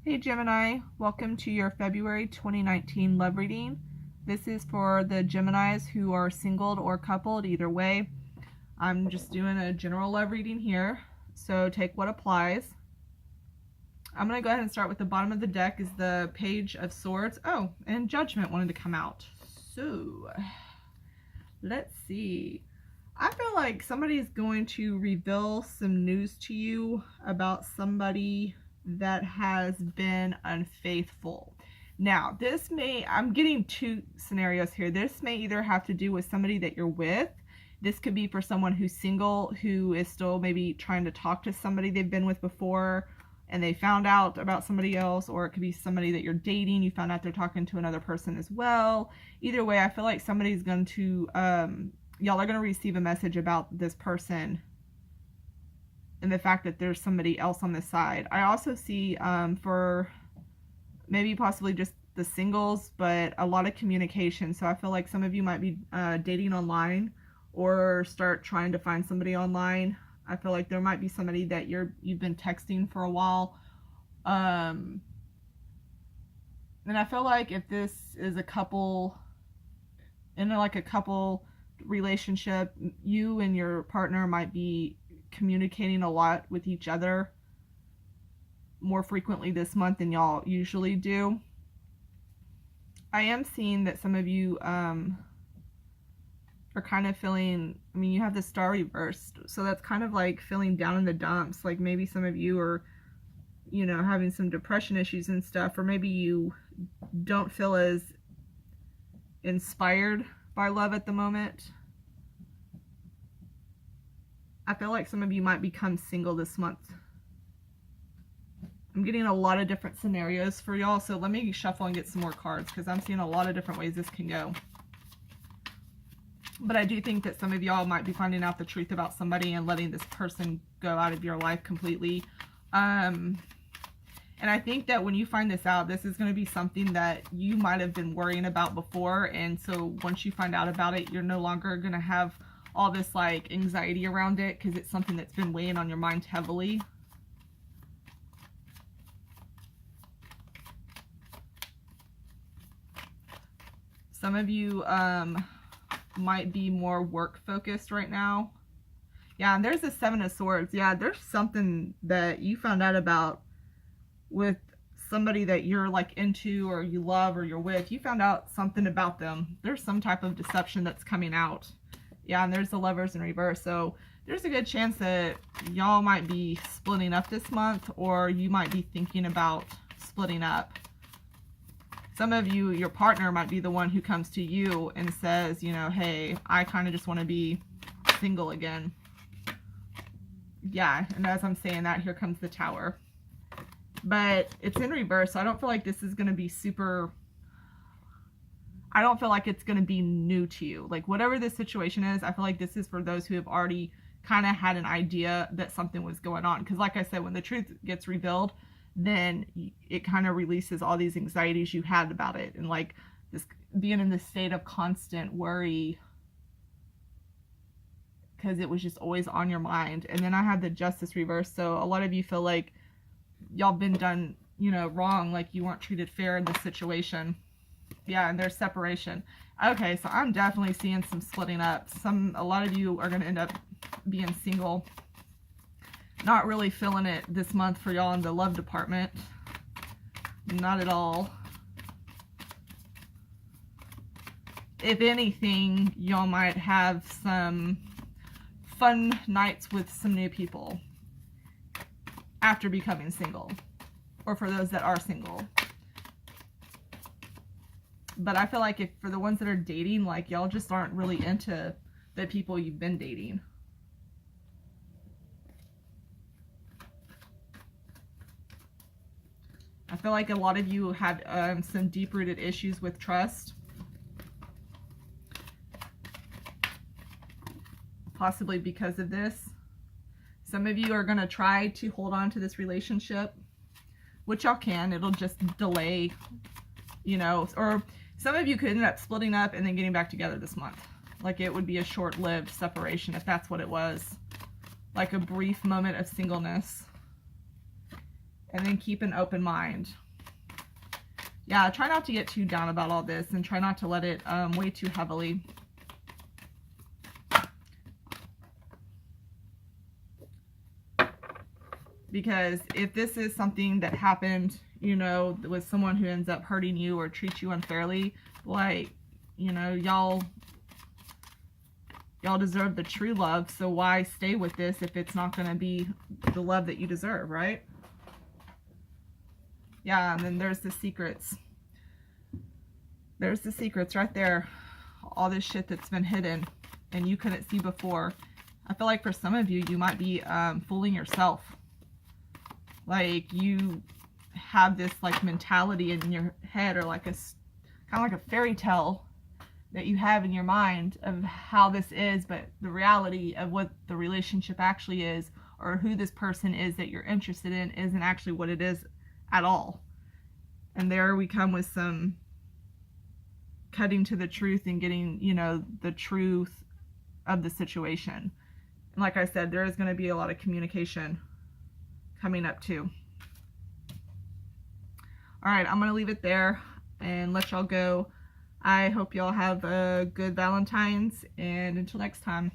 Hey Gemini, welcome to your February 2019 love reading. This is for the Geminis who are singled or coupled, either way. I'm just doing a general love reading here, so take what applies. I'm going to go ahead and start with the bottom of the deck is the Page of Swords. Oh, and Judgment wanted to come out. So, let's see. I feel like somebody is going to reveal some news to you about somebody that has been unfaithful. Now, I'm getting two scenarios here. This may either have to do with somebody that you're with. This could be for someone who's single, who is still maybe trying to talk to somebody they've been with before and they found out about somebody else, or it could be somebody that you're dating. You found out they're talking to another person as well. Either way, I feel like somebody's going to, y'all are going to receive a message about this person and the fact that there's somebody else on the side. I also see for maybe possibly just the singles, but a lot of communication. So I feel like some of you might be dating online or start trying to find somebody online. I feel like there might be somebody that you've been texting for a while. And I feel like if this is a couple, in like a couple relationship, you and your partner might be communicating a lot with each other more frequently this month than y'all usually do. I am seeing that some of you are kind of feeling, I mean, you have the Star reversed, so that's kind of like feeling down in the dumps. Like maybe some of you are, you know, having some depression issues and stuff, or maybe you don't feel as inspired by love at the moment. I feel like some of you might become single this month. I'm getting a lot of different scenarios for y'all, so let me shuffle and get some more cards because I'm seeing a lot of different ways this can go. But I do think that some of y'all might be finding out the truth about somebody and letting this person go out of your life completely. And I think that when you find this out, this is going to be something that you might have been worrying about before. And so once you find out about it, you're no longer going to have all this like anxiety around it because it's something that's been weighing on your mind heavily. Some of you might be more work focused right now. Yeah, and there's the Seven of Swords. Yeah, there's something that you found out about with somebody that you're like into or you love or you're with. You found out something about them. There's some type of deception that's coming out. Yeah, and there's the Lovers in reverse. So there's a good chance that y'all might be splitting up this month, or you might be thinking about splitting up. Some of you, your partner might be the one who comes to you and says, you know, hey, I kind of just want to be single again. Yeah, and as I'm saying that, here comes the Tower. But it's in reverse, so I don't feel like this is going to be super... I don't feel like it's going to be new to you. Like, whatever this situation is, I feel like this is for those who have already kind of had an idea that something was going on. Because like I said, when the truth gets revealed, then it kind of releases all these anxieties you had about it. And like this being in this state of constant worry because it was just always on your mind. And then I had the Justice reverse. So a lot of you feel like y'all been done, you know, wrong. Like you weren't treated fair in this situation. Yeah, and there's separation. Okay, so I'm definitely seeing some splitting up. A lot of you are going to end up being single. Not really feeling it this month for y'all in the love department. Not at all. If anything, y'all might have some fun nights with some new people after becoming single. Or for those that are single. But I feel like if for the ones that are dating, like y'all just aren't really into the people you've been dating. I feel like a lot of you had some deep-rooted issues with trust. Possibly because of this. Some of you are going to try to hold on to this relationship, which y'all can. It'll just delay, you know, or some of you could end up splitting up and then getting back together this month. Like it would be a short-lived separation if that's what it was. Like a brief moment of singleness. and then keep an open mind. Yeah, try not to get too down about all this, and try not to let it weigh too heavily. Because if this is something that happened, you know, with someone who ends up hurting you or treats you unfairly, like, you know, y'all deserve the true love, so why stay with this if it's not going to be the love that you deserve, right? Yeah, and then there's the secrets. There's the secrets right there. All this shit that's been hidden and you couldn't see before. I feel like for some of you, you might be fooling yourself. Like, you have this like mentality in your head, or like a kind of like a fairy tale that you have in your mind of how this is, but the reality of what the relationship actually is, or who this person is that you're interested in, isn't actually what it is at all. And there we come with some cutting to the truth and getting, you know, the truth of the situation. And like I said, there is going to be a lot of communication coming up too. All right, I'm going to leave it there and let y'all go. I hope y'all have a good Valentine's, and until next time.